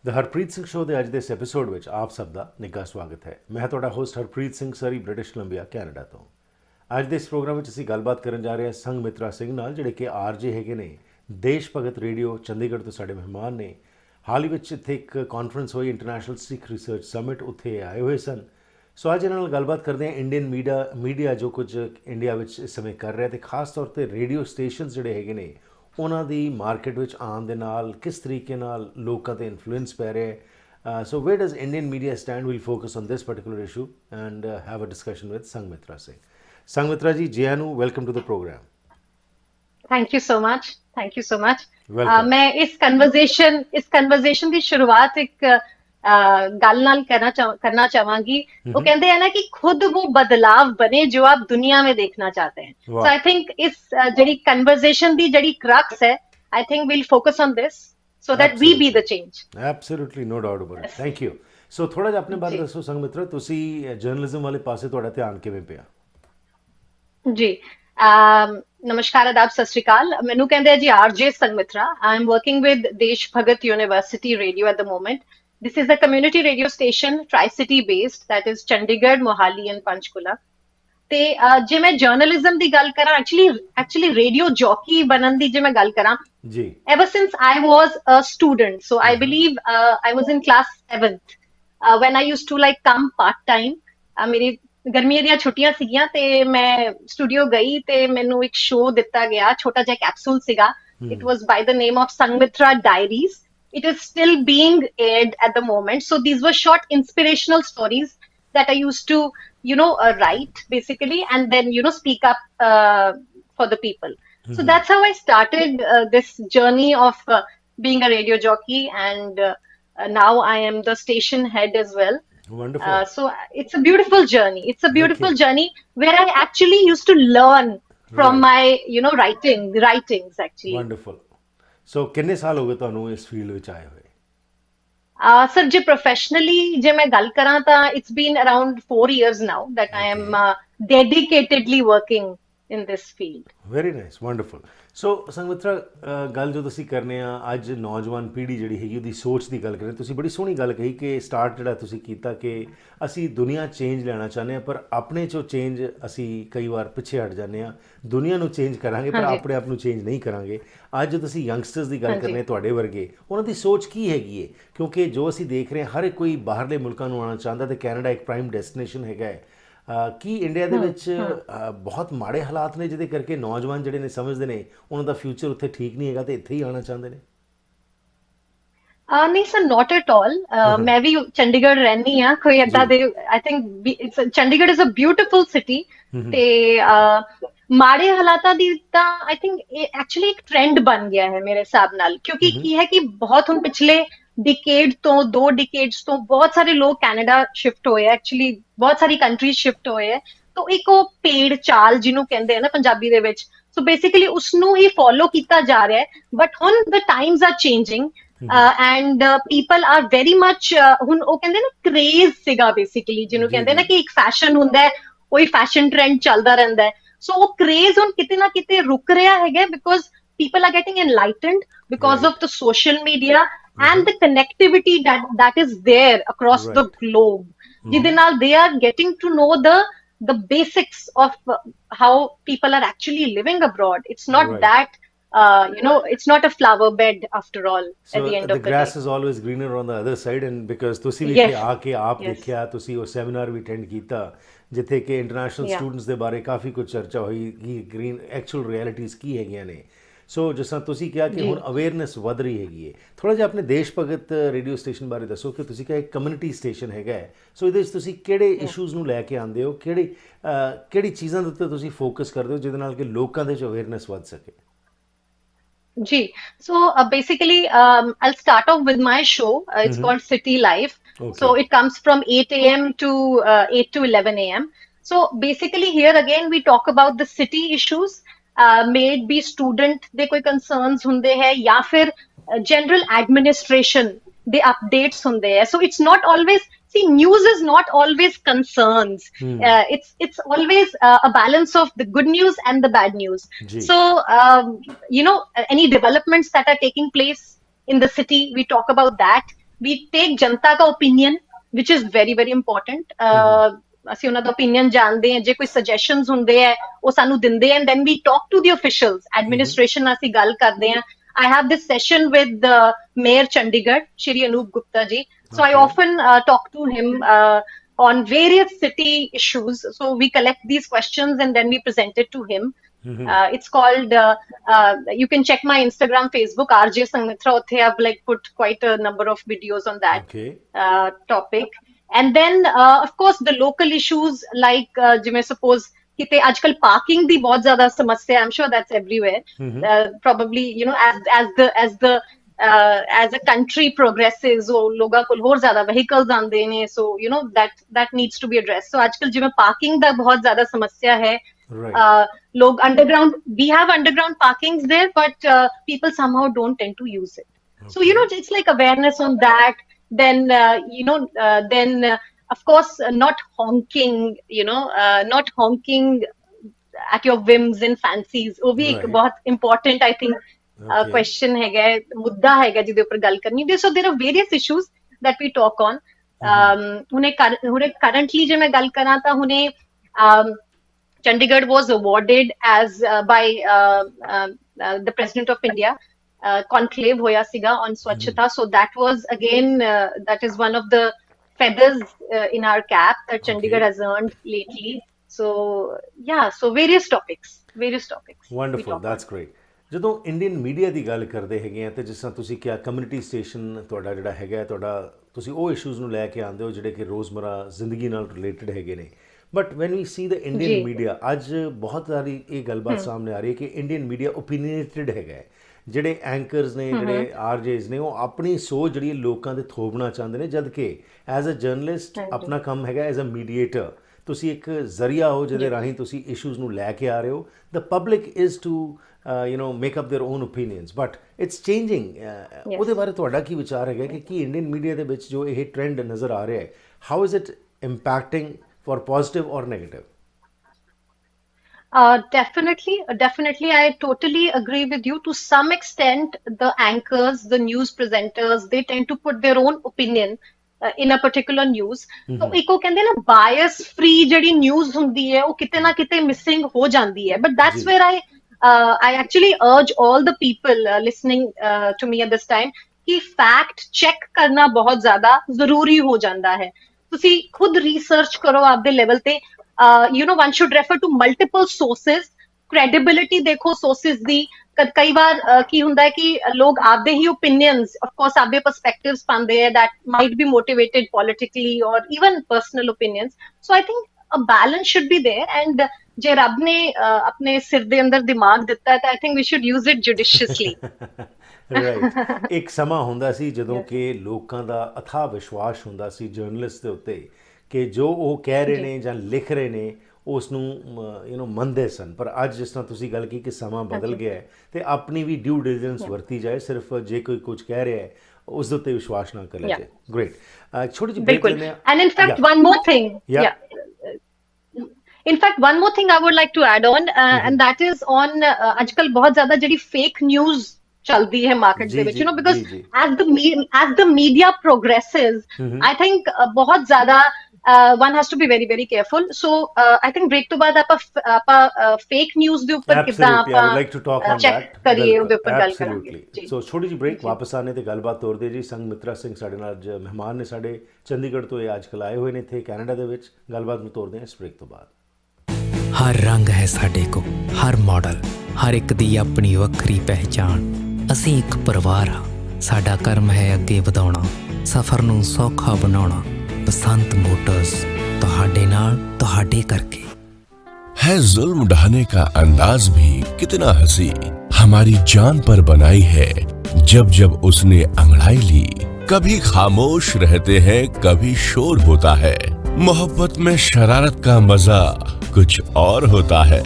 ਦ Harpreet Singh show ਦੇ ਅੱਜ ਦੇ ਇਸ ਐਪੀਸੋਡ ਵਿੱਚ ਆਪ ਸਭ ਦਾ ਨਿੱਘਾ ਸਵਾਗਤ ਹੈ। ਮੈਂ ਤੁਹਾਡਾ ਹੋਸਟ ਹਰਪ੍ਰੀਤ ਸਿੰਘ ਸਰੀ, ਬ੍ਰਿਟਿਸ਼ ਕੋਲੰਬੀਆ, ਕੈਨੇਡਾ ਤੋਂ। ਅੱਜ ਦੇ ਇਸ ਪ੍ਰੋਗਰਾਮ ਵਿੱਚ ਅਸੀਂ ਗੱਲਬਾਤ ਕਰਨ ਜਾ ਰਹੇ ਹਾਂ ਸੰਗਮਿਤਰਾ ਸਿੰਘ ਨਾਲ, ਜਿਹੜੇ ਕਿ RJ ਹੈਗੇ ਨੇ, ਦੇਸ਼ ਭਗਤ ਰੇਡੀਓ ਚੰਡੀਗੜ੍ਹ ਤੋਂ ਸਾਡੇ ਮਹਿਮਾਨ ਨੇ। ਹਾਲ ਹੀ ਵਿੱਚ ਇੱਥੇ ਇੱਕ ਕਾਨਫਰੰਸ ਹੋਈ, ਇੰਟਰਨੈਸ਼ਨਲ ਸਿੱਖ ਰਿਸਰਚ ਸਮਿਟ, ਉੱਥੇ ਆਏ ਹੋਏ ਸਨ। ਸੋ ਅੱਜ ਇਹਨਾਂ ਨਾਲ ਗੱਲਬਾਤ ਕਰਦੇ ਹਾਂ ਇੰਡੀਅਨ ਮੀਡੀਆ ਜੋ ਕੁਝ ਇੰਡੀਆ ਵਿੱਚ ਇਸ ਸਮੇਂ ਕਰ ਰਿਹਾ, ਅਤੇ ਖਾਸ ਤੌਰ 'ਤੇ ਰੇਡੀਓ ਸਟੇਸ਼ਨਸ ਜਿਹੜੇ ਹੈਗੇ ਨੇ ਉਹਨਾਂ ਦੀ ਮਾਰਕੀਟ ਵਿੱਚ ਆਉਣ ਦੇ ਨਾਲ ਕਿਸ ਤਰੀਕੇ ਨਾਲ ਲੋਕਾਂ 'ਤੇ ਇਨਫਲੂਐਂਸ ਪੈ ਰਿਹਾ ਹੈ। So where does Indian media stand? We'll focus on this particular issue and have a discussion with Sangamitra Singh. Sangamitra ji, ਜੀ ਆਇਆਂ ਨੂੰ, welcome to the programme. Thank you so much, thank you so much. Welcome. ਮੈਂ ਇਸ ਕਨਵਰਜ਼ੇਸ਼ਨ ਦੀ ਸ਼ੁਰੂਆਤ ਇੱਕ ਗੱਲ ਨਾਲ करना चाहूंगी। वो कहते हैं ना कि खुद वो बदलाव बने जो आप दुनिया में देखना चाहते हैं। So I think इस जड़ी कन्वर्सेशन दी जड़ी क्रक्स है, I think we'll focus on this so that we be the change. Absolutely, no doubt about it. Thank you. So ਥੋੜਾ ਜਿਹਾ ਆਪਣੇ ਬਾਰੇ ਦੱਸੋ ਸੰਗਮਿਤਰਾ, ਤੁਸੀਂ ਜਰਨਲਿਜ਼ਮ ਵਾਲੇ ਪਾਸੇ ਤੁਹਾਡਾ ਧਿਆਨ ਕਿਵੇਂ ਪਿਆ? ਜੀ ਨਮਸਕਾਰ, ਆਦਾਬ, ਸਤਿ ਸ਼੍ਰੀ ਅਕਾਲ। ਮੈਨੂੰ ਕਹਿੰਦੇ ਆ ਜੀ RJ ਸੰਗਮਿਤਰਾ। I am working with Desh Bhagat University Radio at the moment. This is a community radio station, Tri-City based, that is Chandigarh, Mohali and Panchkula. ਤੇ ਜੇ ਮੈਂ ਜਰਨਲਿਜ਼ਮ ਦੀ ਗੱਲ ਕਰਾਂ, ਐਕਚੁਅਲੀ ਰੇਡੀਓ ਜੌਕੀ ਬਣਨ ਦੀ ਜੇ ਮੈਂ ਗੱਲ ਕਰਾਂ ਜੀ, ever since I was a student, so I believe I was in class 7th when I used to like come part time. ਮੇਰੀ ਗਰਮੀਆਂ ਦੀਆਂ ਛੁੱਟੀਆਂ ਸੀਗੀਆਂ ਤੇ ਮੈਂ ਸਟੂਡੀਓ ਗਈ ਤੇ ਮੈਨੂੰ ਇੱਕ ਸ਼ੋਅ ਦਿੱਤਾ ਗਿਆ, ਛੋਟਾ ਜਿਹਾ ਕੈਪਸੂਲ ਸੀਗਾ। It was by the name of Sangmitra Diaries. It is still being aired at the moment. So these were short inspirational stories that I used to, write basically, and then, speak up for the people. So that's how I started this journey of being a radio jockey, and now I am the station head as well. Wonderful. So it's a beautiful journey. It's a beautiful journey where I actually used to learn from my, writings actually. Wonderful. ਸੋ ਕਿੰਨੇ ਸਾਲ ਹੋ ਗਏ ਤੁਹਾਨੂੰ ਇਸ field ਵਿੱਚ ਆਏ ਹੋਏ? Sir ਜੇ ਪ੍ਰੋਫੈਸ਼ਨਲੀ ਜੇ ਮੈਂ ਗੱਲ ਕਰਾਂ ਤਾਂ it's been around 4 years now that I am dedicatedly working in this field. Very nice, wonderful. So Sangamitra, ਗੱਲ ਜੋ ਤੁਸੀਂ ਕਰਨੇ ਆ ਅੱਜ ਨੌਜਵਾਨ ਪੀੜ੍ਹੀ ਜਿਹੜੀ ਹੈਗੀ ਉਹਦੀ ਸੋਚ ਦੀ ਗੱਲ ਕरें, ਤੁਸੀਂ ਬੜੀ ਸੋਹਣੀ ਗੱਲ ਕਹੀ ਕਿ ਸਟਾਰਟ ਜਿਹੜਾ ਤੁਸੀਂ ਕੀਤਾ ਕਿ ਅਸੀਂ ਦੁਨੀਆ ਚੇਂਜ ਲੈਣਾ ਚਾਹੁੰਦੇ ਹਾਂ, ਪਰ ਆਪਣੇ 'ਚੋਂ ਚੇਂਜ ਅਸੀਂ ਕਈ ਵਾਰ ਪਿੱਛੇ ਹਟ ਜਾਂਦੇ ਹਾਂ। ਦੁਨੀਆ ਨੂੰ ਚੇਂਜ ਕਰਾਂਗੇ ਪਰ ਆਪਣੇ ਆਪ ਨੂੰ ਚੇਂਜ ਨਹੀਂ ਕਰਾਂਗੇ। ਅੱਜ ਤੁਸੀਂ ਯੰਗਸਟਰਸ ਦੀ ਗੱਲ ਕਰਨੇ, ਤੁਹਾਡੇ ਵਰਗੇ, ਉਹਨਾਂ ਦੀ ਸੋਚ ਕੀ ਹੈਗੀ ਹੈ? ਕਿਉਂਕਿ ਜੋ ਅਸੀਂ ਦੇਖ ਰਹੇ ਹਾਂ, ਹਰ ਇੱਕ ਕੋਈ ਬਾਹਰਲੇ ਮੁਲਕਾਂ ਨੂੰ ਆਉਣਾ ਚਾਹੁੰਦਾ ਤੇ ਕੈਨੇਡਾ ਇੱਕ ਪ੍ਰਾਈਮ ਡੈਸਟੀਨੇਸ਼ਨ ਹੈਗਾ ਹੈ। ਕੀ ਇੰਡੀਆ ਦੇ ਵਿੱਚ ਬਹੁਤ ਮਾੜੇ ਹਾਲਾਤ ਨੇ ਜਿਹਦੇ ਕਰਕੇ ਨੌਜਵਾਨ ਜਿਹੜੇ ਨੇ ਸਮਝਦੇ ਨੇ ਉਹਨਾਂ ਦਾ ਫਿਊਚਰ ਉੱਥੇ ਠੀਕ ਨਹੀਂ ਹੈਗਾ ਤੇ ਇੱਥੇ ਹੀ ਆਉਣਾ ਚਾਹੁੰਦੇ ਨੇ? ਨਹੀਂ ਸਰ, ਨਾਟ ਐਟ ਆਲ। ਮੈਂ ਵੀ ਚੰਡੀਗੜ੍ਹ ਰਹਿੰਦੀ ਹਾਂ, ਕੋਈ ਏਦਾਂ ਦੇ I think Chandigarh is a beautiful city. ਤੇ ਮਾੜੇ ਹਾਲਾਤਾਂ ਦੀ ਤਾਂ ਆਈ ਥਿੰਕ ਐਕਚੁਅਲੀ ਇੱਕ ਟ੍ਰੈਂਡ ਬਣ ਗਿਆ ਹੈ ਮੇਰੇ ਹਿਸਾਬ ਨਾਲ, ਕਿਉਂਕਿ ਕੀ ਹੈ ਕਿ ਬਹੁਤ ਹੁਣ ਪਿਛਲੇ डिकेड तो 2 decades ਤੋਂ ਬਹੁਤ ਸਾਰੇ ਲੋਕ ਕੈਨੇਡਾ ਸ਼ਿਫਟ ਹੋਏ ਆ, ਐਕਚੁਅਲੀ ਬਹੁਤ ਸਾਰੀ ਕੰਟਰੀਜ਼ ਸ਼ਿਫਟ ਹੋਏ ਆ। ਤਾਂ ਇੱਕ ਉਹ ਪੇੜ ਚਾਲ ਜਿਹਨੂੰ ਕਹਿੰਦੇ ਆ ਨਾ ਪੰਜਾਬੀ ਦੇ ਵਿੱਚ, ਸੋ ਬੇਸਿਕਲੀ ਉਸਨੂੰ ਹੀ ਫੋਲੋ ਕੀਤਾ ਜਾ ਰਿਹਾ ਹੈ। ਬਟ ਹੁਣ the times are changing and people are very much, ਹੁਣ ਉਹ ਕਹਿੰਦੇ ਨਾ ਕਰੇਜ਼ ਸੀਗਾ ਬੇਸਿਕਲੀ, ਜਿਹਨੂੰ ਕਹਿੰਦੇ ਨਾ ਕਿ ਇੱਕ ਫੈਸ਼ਨ ਹੁੰਦਾ ਹੈ, ਉਹੀ ਫੈਸ਼ਨ ਟ੍ਰੈਂਡ ਚੱਲਦਾ ਰਹਿੰਦਾ ਹੈ। ਸੋ ਉਹ ਕਰੇਜ਼ ਹੁਣ ਕਿਤੇ ਨਾ ਕਿਤੇ ਰੁਕ ਰਿਹਾ ਹੈਗਾ, because people are getting enlightened because of the social media and the connectivity that is there across the globe. ਜਿਹਦੇ ਨਾਲ they are getting to know the basics of how people are actually living abroad. It's not that it's not a flower bed after all. So at the end of the grass day. is always greener on the other side, and because ਤੁਸੀਂ ਵੀ ਇੱਥੇ ਆ ਕੇ ਆਪ ਦੇਖਿਆ, ਤੁਸੀਂ ਉਹ seminar ਵੀ attend ਕੀਤਾ ਜਿੱਥੇ ਕਿ ਇੰਟਰਨੈਸ਼ਨਲ ਸਟੂਡੈਂਟਸ ਦੇ ਬਾਰੇ ਕਾਫੀ ਕੁਝ ਚਰਚਾ ਹੋਈ ਕਿ ਗ੍ਰੀਨ ਐਕਚੁਅਲ ਰਿਐਲਿਟੀਜ਼ ਕੀ ਹੈਗੀਆਂ ਨੇ। ਸੋ ਜਿਸ ਤਰ੍ਹਾਂ ਤੁਸੀਂ ਕਿਹਾ ਕਿ ਹੁਣ ਅਵੇਅਰਨੈਸ ਵੱਧ ਰਹੀ ਹੈਗੀ ਹੈ, ਥੋੜ੍ਹਾ ਜਿਹਾ ਆਪਣੇ ਦੇਸ਼ ਭਗਤ ਰੇਡੀਓ ਸਟੇਸ਼ਨ ਬਾਰੇ ਦੱਸੋ ਕਿ ਤੁਸੀਂ ਕਿਹਾ ਇੱਕ ਕਮਿਊਨਿਟੀ ਸਟੇਸ਼ਨ ਹੈਗਾ ਹੈ। ਸੋ ਇਹਦੇ ਵਿੱਚ ਤੁਸੀਂ ਕਿਹੜੇ ਇਸ਼ੂਜ਼ ਨੂੰ ਲੈ ਕੇ ਆਉਂਦੇ ਹੋ, ਕਿਹੜੀ ਚੀਜ਼ਾਂ ਦੇ ਉੱਤੇ ਤੁਸੀਂ ਫੋਕਸ ਕਰਦੇ ਹੋ ਜਿਹਦੇ ਨਾਲ ਕਿ ਲੋਕਾਂ ਦੇ 'ਚ ਅਵੇਅਰਨੈਸ ਵੱਧ ਸਕੇ? Ji. So basically, I'll start off with my show. It's called City Life. Okay. So it comes from 8 a.m. to 8 to 11 a.m. So basically here again, we talk about the city issues. May it be student ਦੇ ਕੋਈ concerns ਹੁੰਦੇ ਹੈ ਜਾਂ ਫਿਰ general administration ਦੇ updates ਹੁੰਦੇ ਹੈ. So it's not always, see, news is not always concerns. It's always a balance of the good news and the bad news. Ji. So, any developments that are taking place in the city, we talk about that. we take जनता का opinion, which is very very important. ਅਸੀਂ ਉਹਨਾਂ ਦਾ opinion ਜਾਣਦੇ ਹਾਂ, ਜੇ ਕੋਈ suggestions ਹੁੰਦੇ ਹੈ ਉਹ ਸਾਨੂੰ ਦਿੰਦੇ and then we talk to the officials, administration ਨਾਲ ਅਸੀਂ ਗੱਲ ਕਰਦੇ ਹਾਂ. I have this session with Mayor Chandigarh, Shri Anup Gupta ji. So I often talk to him on various city issues. So we collect these questions and then we present it to him. It's called, you can check my Instagram, Facebook, RJ Sangmitra. I've like put quite a number of videos on that topic. And then, of course, the local issues like, जिमें suppose किते आजकल parking दी बहुत ज़्यादा समस्या है. I'm sure that's everywhere. Probably, you know, as a country progresses, so लोगा को और ज़्यादा vehicles आंदे ने, so you know that needs to be addressed. So आजकल जिमें parking दा बहुत ज़्यादा समस्या है. लोग underground, we have underground parkings there, but people somehow don't tend to use it. So you know, it's like awareness on that. Then of course not honking, you know, not honking at your whims and fancies. वो भी एक बहुत important I think question हैगा, मुद्दा हैगा जिसके ऊपर गल करनी है. So there are various issues that we talk on. उन्हें currently जो मैं गल करा था, उन्हें Chandigarh was awarded as by the President of India. Conclave hoya siga on Swachhata. So that was again, that is one of the feathers in our cap that Chandigarh has earned lately. So yeah, so various topics. Wonderful, that's great. ਜਦੋਂ Indian media ਦੀ ਗੱਲ ਕਰਦੇ ਹੈਗੇ ਆ ਤੇ ਜਿਸ ਤਰ੍ਹਾਂ ਤੁਸੀਂ ਕਿਹਾ ਕਮਿਊਨਿਟੀ ਸਟੇਸ਼ਨ ਤੁਹਾਡਾ ਜਿਹੜਾ ਹੈਗਾ ਤੁਹਾਡਾ, ਤੁਸੀਂ ਉਹ ਇਸ਼ੂਜ਼ ਨੂੰ ਲੈ ਕੇ ਆਉਂਦੇ ਹੋ ਜਿਹੜੇ ਕਿ ਰੋਜ਼ਮਰਾ ਜ਼ਿੰਦਗੀ ਨਾਲ ਰਿਲੇਟਡ ਹੈਗੇ ਨੇ. But when we see the Indian media, ਅੱਜ ਬਹੁਤ ਸਾਰੀ ਇਹ ਗੱਲਬਾਤ ਸਾਹਮਣੇ ਆ ਰਹੀ ਹੈ ਕਿ ਇੰਡੀਅਨ ਮੀਡੀਆ ਓਪੀਨੀਏਟਡ ਹੈਗਾ. ਜਿਹੜੇ ਐਂਕਰਸ ਨੇ, ਜਿਹੜੇ ਆਰਜੇਜ਼ ਨੇ, ਉਹ ਆਪਣੀ ਸੋਚ ਜਿਹੜੀ ਲੋਕਾਂ ਦੇ ਥੋਪਣਾ ਚਾਹੁੰਦੇ ਨੇ, ਜਦ ਕਿ ਐਜ਼ ਅ ਜਰਨਲਿਸਟ ਆਪਣਾ ਕੰਮ ਹੈਗਾ ਐਜ਼ ਅ ਮੀਡੀਏਟਰ. ਤੁਸੀਂ ਇੱਕ ਜ਼ਰੀਆ ਹੋ ਜਿਹਦੇ ਰਾਹੀਂ ਤੁਸੀਂ ਇਸ਼ੂਜ਼ ਨੂੰ ਲੈ ਕੇ ਆ ਰਹੇ ਹੋ. The public is to you know make up their own opinions, but it's changing. ਉਹਦੇ ਬਾਰੇ ਤੁਹਾਡਾ ਕੀ ਵਿਚਾਰ ਹੈਗਾ ਕਿ ਕੀ ਇੰਡੀਅਨ ਮੀਡੀਆ ਦੇ ਵਿੱਚ ਜੋ ਇਹ ਟ੍ਰੈਂਡ ਨਜ਼ਰ ਆ ਰਿਹਾ ਹੈ, how is it impacting for positive or negative? Definitely. I totally agree with you. To some extent, the anchors, the news presenters, they tend to put their own opinion in a particular news. So, एको कहते ना bias free जड़ी news हुंदी है, वो किते ना किते missing हो जाती है. But that's where I actually urge all the people listening to me at this time कि fact check करना बहुत ज़्यादा ज़रूरी हो जाता है. तुसी खुद research करो आपदे level ते. You know, one should refer to multiple sources. Credibility देखो sources दी. कई बार की हुंदा है कि लोग आपदे ही opinions, of course आपदे perspectives पांदे हैं that might be motivated politically or even personal opinions. So I think a balance should be there, and जे रब ने अपने सिर दे अंदर दिमाग दिता है, तो I think we should use it judiciously. Right. ਇੱਕ ਸਮਾਂ ਹੁੰਦਾ ਸੀ ਜਦੋਂ ਕਿ ਲੋਕਾਂ ਦਾ ਅਥਾਹ ਵਿਸ਼ਵਾਸ ਹੁੰਦਾ ਸੀ ਜਰਨਲਿਸਟ ਦੇ ਉੱਤੇ ਕਿ ਜੋ ਉਹ ਕਹਿ ਰਹੇ ਨੇ ਜਾਂ ਲਿਖ ਰਹੇ ਨੇ ਉਸ ਨੂੰ ਯੂ ਨੋ ਮੰਨਦੇ ਸਨ. ਪਰ ਅੱਜ ਜਿਸ ਤਰ੍ਹਾਂ ਤੁਸੀਂ ਗੱਲ ਕੀਤੀ ਕਿ ਸਮਾਂ ਬਦਲ ਗਿਆ ਹੈ ਤੇ ਆਪਣੀ ਵੀ ਡਿਊ ਡਿਲੀਜੈਂਸ ਵਰਤੀ ਜਾਏ. ਸਿਰਫ ਜੇ ਕੋਈ ਕੁਝ ਕਹਿ ਰਿਹਾ ਹੈ ਉਸ ਦੇ ਉੱਤੇ ਵਿਸ਼ਵਾਸ ਨਾ ਕਰਿਆ ਜਾਏ. ਗ੍ਰੇਟ. ਛੋਟੀ ਜਿਹੀ ਬ੍ਰੇਕ ਲੈਂਦੇ ਹਾਂ. And in fact, one more thing. In fact, one more thing I would like to add on, and that is on ਅੱਜਕੱਲ ਬਹੁਤ ਜ਼ਿਆਦਾ ਜਿਹੜੀ fake news ਚੱਲਦੀ ਹੈ ਮਾਰਕੀਟ ਦੇ ਵਿੱਚ, you know, because as the media progresses, I think ਬਹੁਤ ਜ਼ਿਆਦਾ one has to be very very careful. So I think break ਤੋਂ ਬਾਅਦ ਆਪਾਂ fake news ਦੇ ਉੱਪਰ ਕਿੱਦਾਂ ਆਪਾਂ ਚੈੱਕ ਕਰੀਏ ਉਹਦੇ ਉੱਪਰ ਗੱਲ ਕਰਾਂਗੇ. ਸੋ ਛੋਟੀ ਜਿਹੀ ਬ੍ਰੇਕ, ਵਾਪਸ ਆਨੇ ਤੇ ਗੱਲਬਾਤ ਤੋਰਦੇ ਜੀ. ਸੰਗਮਿਤਰਾ ਸਿੰਘ ਸਾਡੇ ਨਾਲ ਅੱਜ ਮਹਿਮਾਨ ਨੇ, ਸਾਡੇ ਚੰਡੀਗੜ੍ਹ ਤੋਂ ਇਹ ਅੱਜਕੱਲ ਆਏ ਹੋਏ ਨੇ ਇੱਥੇ ਕੈਨੇਡਾ ਦੇ ਵਿੱਚ. ਗੱਲਬਾਤ ਨੂੰ ਤੋਰਦੇ ਹਾਂ ਇਸ ਬ੍ਰੇਕ ਤੋਂ ਬਾਅਦ. ਹਰ ਰੰਗ ਹੈ ਸਾਡੇ ਕੋਲ, ਹਰ ਮਾਡਲ, ਹਰ ਇੱਕ ਦੀ ਆਪਣੀ ਵੱਖਰੀ ਪਹਿਚਾਣ. ਅਸੀਂ ਇੱਕ ਪਰਿਵਾਰ ਹਾਂ, ਸਾਡਾ ਕਰਮ ਹੈ ਅੱਗੇ ਵਧਾਉਣਾ, ਸਫ਼ਰ ਨੂੰ ਸੌਖਾ ਬਣਾਉਣਾ. बसंत मोटर्स तोहाडे नाल तोहाडे करके. है जुल्म ढाने का अंदाज भी कितना हंसी, हमारी जान पर बनाई है जब जब उसने अंगड़ाई ली. कभी खामोश रहते हैं, कभी शोर होता है. मोहब्बत में शरारत का मजा कुछ और होता है.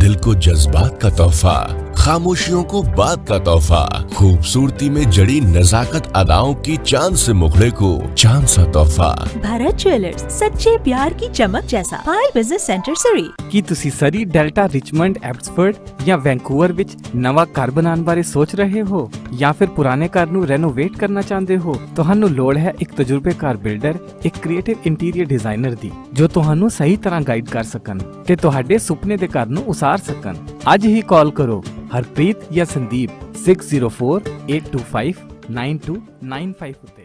दिल को जज्बात का तोहफा खामोशियों को बात का तोहफा, खूबसूरती में जड़ी नजाकत अदाओं की चांद से मुखड़े को चांद सा तोहफा। भारत ज्वेलर्स, सच्चे प्यार की चमक जैसा। पायल बिजनेस सेंटर सरी। ਕੀ ਤੁਸੀਂ ਸਰੀ, ਡੈਲਟਾ, ਰਿਚਮੰਡ, ਐਬਸਫੋਰਡ ਜਾਂ ਵੈਂਕੂਵਰ ਵਿੱਚ ਨਵਾਂ ਘਰ ਬਣਾਉਣ ਬਾਰੇ ਸੋਚ ਰਹੇ ਹੋ ਜਾਂ ਫਿਰ ਪੁਰਾਣੇ ਘਰ ਨੂੰ ਰੈਨੋਵੇਟ ਕਰਨਾ ਚਾਹੁੰਦੇ ਹੋ? ਤੁਹਾਨੂੰ ਲੋੜ ਹੈ ਇੱਕ ਤਜਰਬੇਕਾਰ ਬਿਲਡਰ, ਇੱਕ ਕ੍ਰੀਏਟਿਵ ਇੰਟੀਰੀਅਰ ਡਿਜ਼ਾਈਨਰ ਦੀ ਜੋ ਤੁਹਾਨੂੰ ਸਹੀ ਤਰ੍ਹਾਂ ਗਾਈਡ ਕਰ ਸਕਣ ਤੇ ਤੁਹਾਡੇ ਸੁਪਨੇ ਦੇ ਘਰ ਨੂੰ ਉਸਾਰ ਸਕਣ। ਅੱਜ ਹੀ ਕਾਲ ਕਰੋ ਹਰਪ੍ਰੀਤ ਜਾਂ ਸੰਦੀਪ 6048259295 ਉੱਤੇ।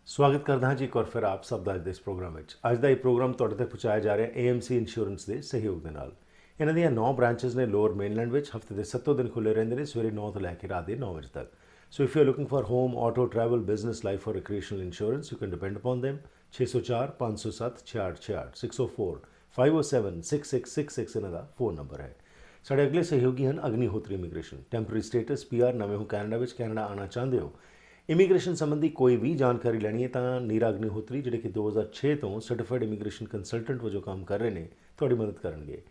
ਸਵਾਗਤ ਕਰਦਾ ਹਾਂ ਜੀ ਇੱਕ ਵਾਰ ਫਿਰ ਆਪ ਸਭ ਦਾ ਅੱਜ ਦੇ ਇਸ ਪ੍ਰੋਗਰਾਮ ਵਿੱਚ। ਅੱਜ ਦਾ ਇਹ ਪ੍ਰੋਗਰਾਮ ਤੁਹਾਡੇ ਤੱਕ ਪਹੁੰਚਾਇਆ ਜਾ ਰਿਹਾ AMC ਇੰਸ਼ੋਰੈਂਸ ਦੇ ਸਹਿਯੋਗ ਦੇ ਨਾਲ। ਇਹਨਾਂ ਦੀਆਂ 9 ਬ੍ਰਾਂਚਸ ਨੇ ਲੋਅਰ ਮੇਨਲੈਂਡ ਵਿੱਚ। ਹਫਤੇ ਦੇ 7 ਦਿਨ ਖੁੱਲ੍ਹੇ ਰਹਿੰਦੇ ਨੇ, ਸਵੇਰੇ 9 ਤੋਂ ਲੈ ਕੇ ਰਾਤ ਦੇ 9 ਵਜੇ ਤੱਕ। So if you are looking for home, auto, travel, business, life or recreational insurance, you can depend upon them। 604-507-6666 604-507-6666 ਇਹਨਾਂ ਦਾ ਫੋਨ ਨੰਬਰ ਹੈ। ਸਾਡੇ ਅਗਲੇ ਸਹਿਯੋਗੀ ਹਨ Agnihotri immigration. Temporary status PR, ਨਵੇਂ ਹੋ ਕੈਨੇਡਾ ਵਿੱਚ, ਕੈਨੇਡਾ ਆਉਣਾ ਚਾਹੁੰਦੇ ਹੋ, ਇਮੀਗ੍ਰੇਸ਼ਨ ਸੰਬੰਧੀ ਕੋਈ ਵੀ ਜਾਣਕਾਰੀ ਲੈਣੀ ਹੈ ਤਾਂ ਨੀਰਾ ਅਗਨੀਹੋਤਰੀ, ਜਿਹੜੇ ਕਿ 2006 ਤੋਂ ਸਰਟੀਫਾਈਡ ਇਮੀਗ੍ਰੇਸ਼ਨ ਕੰਸਲਟੈਂਟ ਵਜੋਂ ਕੰਮ ਕਰ ਰਹੇ ਨੇ, ਤੁਹਾਡੀ ਮਦਦ ਕਰਨਗੇ।